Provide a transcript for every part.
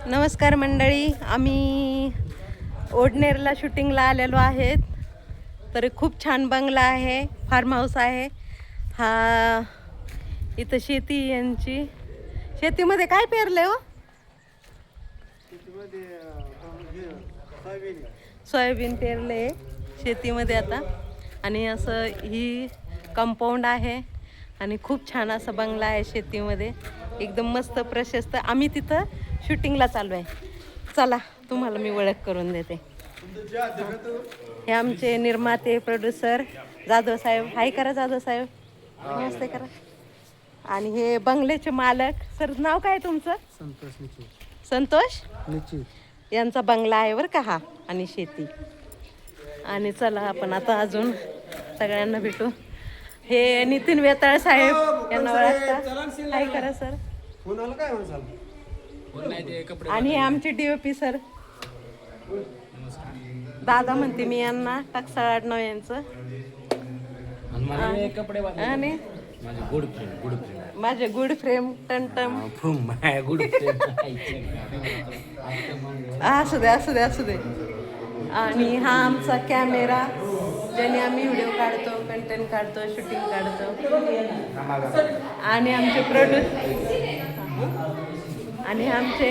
नमस्कार मंडळी, आम्ही ओडनेरला शूटिंगला आलेलो आहेत. तर खूप छान बंगला आहे, फार्म हाऊस आहे हा. इथं शेती यांची. शेतीमध्ये काय पेरले हो? सोयाबीन पेरले शेतीमध्ये आता. आणि असं ही कंपाऊंड आहे आणि खूप छान असा बंगला आहे शेतीमध्ये, एकदम मस्त प्रशस्त. आम्ही तिथं शूटिंगला चालू आहे. चला तुम्हाला मी ओळख करून देते. हे आमचे निर्माते प्रोड्युसर जाधव साहेब. हाय करा जाधव साहेब, नमस्ते करा. आणि हे बंगल्याचे मालक सर, नाव काय तुमचं? संतोष निश्चित. संतोष निश्चित यांचा बंगला आहे बरं का हा, आणि शेती. आणि चला आपण आता अजून सगळ्यांना भेटू. हे नितीन वेताळ साहेब यांना ओळखता. हाय करा सर. आणि हे आमचे डीओपी सर दादा म्हणते मी यांना, टकसाळ आडनाव यांचं. आणि माझे गुड फ्रेम टमटम. असू दे असू दे असू दे. आणि हा आमचा कॅमेरा, ज्याने आम्ही व्हिडिओ काढतो, कंटेंट काढतो, शूटिंग काढतो. आणि आमचे आणि आमचे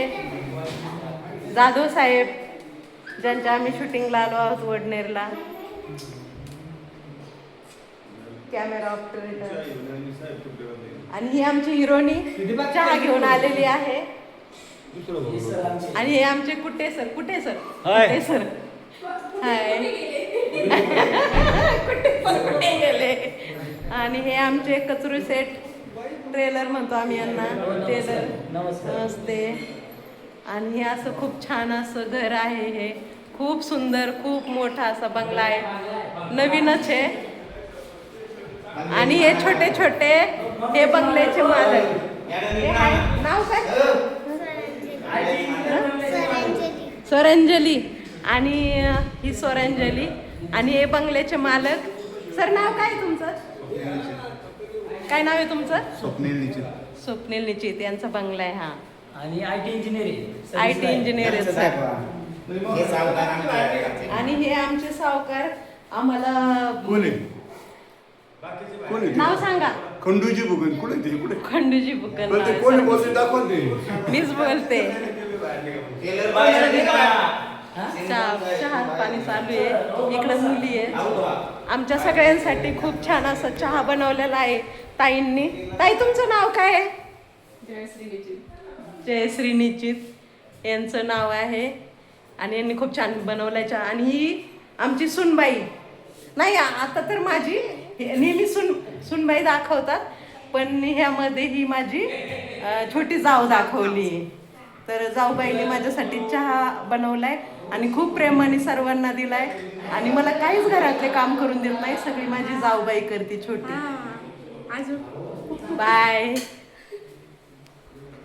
जाधव साहेब, ज्यांच्या आम्ही शूटिंगला आलो आहोत वडनेरला. Camera operator. आणि ही आमची हिरोनी चहा घेऊन आलेली आहे. आणि हे आमचे कुठे सर. कुठे सर? कुठे सर? हाय. कुठे गेले? आणि हे आमचे कचरू सेट, ट्रेलर म्हणतो आम्ही यांना, ट्रेलर. नमस्ते. आणि हे असं खूप छान असं घर आहे. हे खूप सुंदर, खूप मोठा असा बंगला आहे, नवीनच आहे. आणि हे छोटे छोटे हे बंगल्याचे मालक. नाव काय? स्वरांजली. आणि ही स्वरांजली. आणि हे बंगल्याचे मालक. सर नाव काय तुमचं? काय नाव आहे तुमचं? स्वप्नील निश्चित. स्वप्नील निश्चित यांचा बंगला आहे हा. आणि आयटी इंजिनियर. आयटी इंजिनियर आहेत सर. आणि हे आमचे सावकार. आम्हाला नाव सांगा. खंडूजी बुगन. कुठे? खंडूजी बुकन. मीच बोलते. चहा पाणी चालू आहे. इकडे मुली आहेत. आमच्या सगळ्यांसाठी खूप छान असं चहा बनवलेला आहे ताईंनी. ताई तुमचं नाव काय आहे? जयश्री निश्चित यांचं नाव आहे. आणि यांनी खूप छान बनवलाय चहा. आणि ही आमची सुनबाई. नाही आता तर माझी नेहमी सुनबाई दाखवतात, पण ह्यामध्ये ही माझी छोटी जाऊ दाखवली. तर जाऊबाईने माझ्यासाठी चहा बनवलाय आणि खूप प्रेमाने सर्वांना दिलाय. आणि मला काहीच घरातले काम करून देत नाही, सगळी माझी जाऊबाई करते छोटी. बाय.